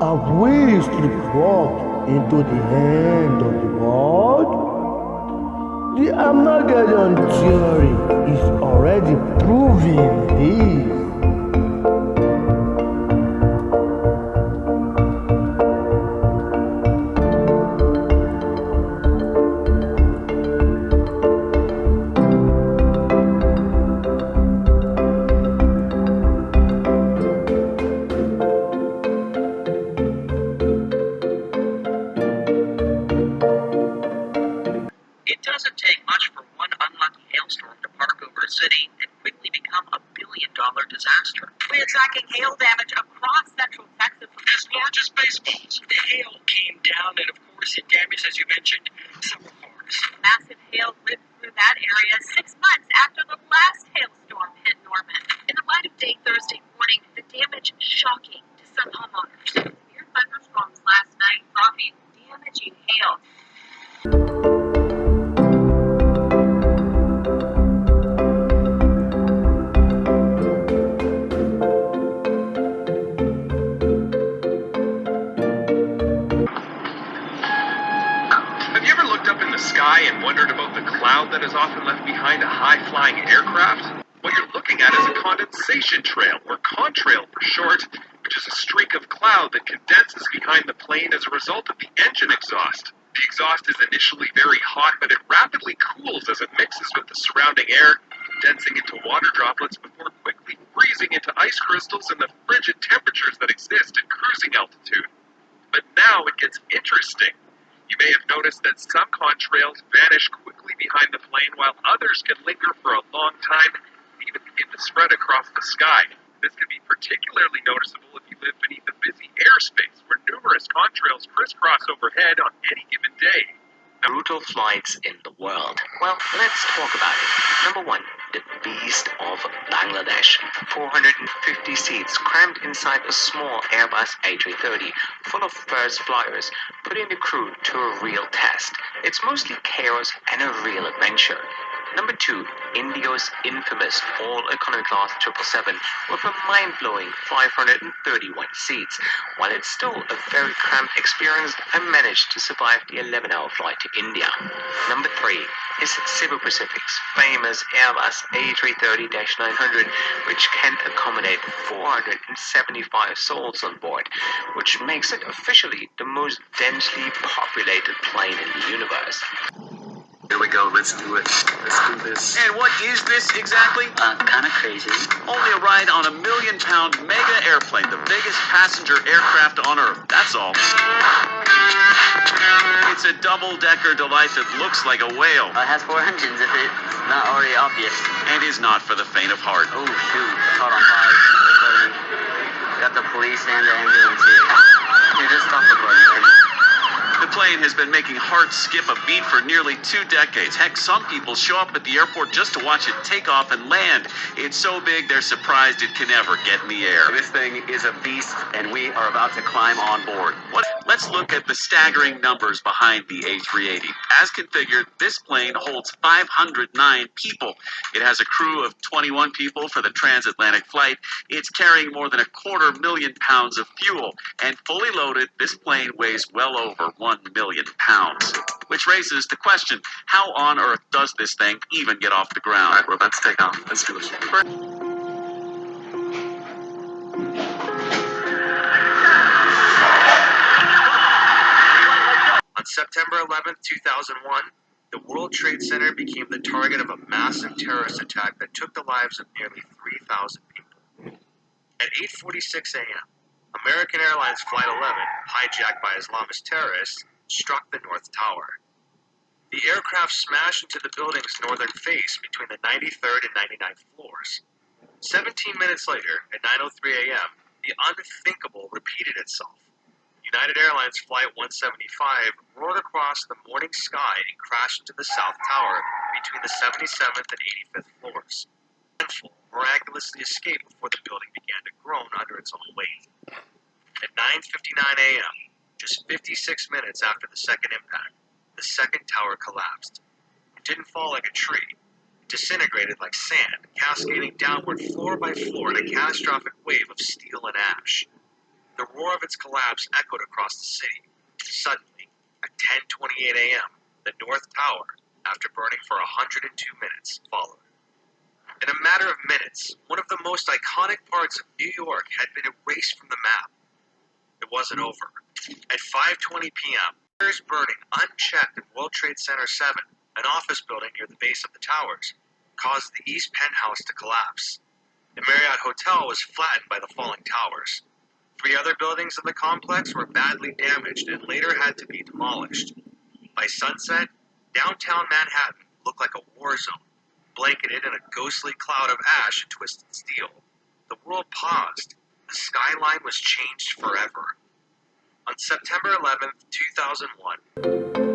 Have we sleepwalked into the end of the world? The Armageddon theory is already proving this. It doesn't take much for one unlucky hailstorm to park over a city and quickly become a billion-dollar disaster. We're tracking hail damage across central Texas. As large as baseballs. The hail came down, and of course it damaged, as you mentioned, several cars. Massive hail ripped through that area 6 months after the last hailstorm hit Norman. In the light of day Thursday morning, the damage shocking to some homeowners. Severe thunderstorms last night dropping damaging hail. Have you ever looked up in the sky and wondered about the cloud that is often left behind a high-flying aircraft? What you're looking at is a condensation trail, or contrail for short, which is a streak of cloud that condenses behind the plane as a result of the engine exhaust. The exhaust is initially very hot, but it rapidly cools as it mixes with the surrounding air, condensing into water droplets before quickly freezing into ice crystals in the frigid temperatures that exist at cruising altitude. But now it gets interesting. You may have noticed that some contrails vanish quickly behind the plane, while others can linger for a long time and even begin to spread across the sky. This can be particularly noticeable if you live beneath a busy airspace, where numerous contrails crisscross overhead on any given day. Brutal flights in the world. Well, let's talk about it. Number 1, the beast of Bangladesh. 450 seats crammed inside a small Airbus A330 full of first flyers, putting the crew to a real test. It's mostly chaos and a real adventure. Number 2, Indigo's infamous all-economy class 777 with a mind-blowing 531 seats. While it's still a very cramped experience, I managed to survive the 11-hour flight to India. Number 3 is Cebu Pacific's famous Airbus A330-900, which can accommodate 475 souls on board, which makes it officially the most densely populated plane in the universe. Here we go, let's do it. Let's do this. And what is this exactly? Kind of crazy. Only a ride on a million-pound mega airplane, the biggest passenger aircraft on Earth. That's all. It's a double-decker delight that looks like a whale. It has 4 engines if it's not already obvious. And is not for the faint of heart. Oh shoot, caught on fire. Recording. Got the police and the ambulance here. Here, just stop recording. The plane has been making hearts skip a beat for nearly 2 decades. Heck, some people show up at the airport just to watch it take off and land. It's so big, they're surprised it can ever get in the air. This thing is a beast, and we are about to climb on board. Let's look at the staggering numbers behind the A380. As configured, this plane holds 509 people. It has a crew of 21 people for the transatlantic flight. It's carrying more than 250,000 pounds of fuel. And fully loaded, this plane weighs well over 1 million pounds. Which raises the question, how on earth does this thing even get off the ground? All right, well, let's take off. Let's do this. On September 11, 2001, the World Trade Center became the target of a massive terrorist attack that took the lives of nearly 3,000 people. At 8:46 a.m., American Airlines Flight 11, hijacked by Islamist terrorists, struck the North Tower. The aircraft smashed into the building's northern face between the 93rd and 99th floors. 17 minutes later, at 9:03 a.m., the unthinkable repeated itself. United Airlines Flight 175 roared across the morning sky and crashed into the South Tower between the 77th and 85th floors. Handful miraculously escaped before the building began to groan under its own weight. At 9:59 a.m., just 56 minutes after the second impact, the second tower collapsed. It didn't fall like a tree. It disintegrated like sand, cascading downward floor by floor in a catastrophic wave of steel and ash. The roar of its collapse echoed across the city. Suddenly, at 10:28 a.m., the North Tower, after burning for 102 minutes, followed. In a matter of minutes, one of the most iconic parts of New York had been erased from the map. It wasn't over. At 5:20 p.m., fires burning unchecked in World Trade Center 7, an office building near the base of the towers, caused the east penthouse to collapse. The Marriott Hotel was flattened by the falling towers. 3 other buildings in the complex were badly damaged and later had to be demolished. By sunset, downtown Manhattan looked like a war zone, blanketed in a ghostly cloud of ash and twisted steel. The world paused. The skyline was changed forever. On September 11, 2001,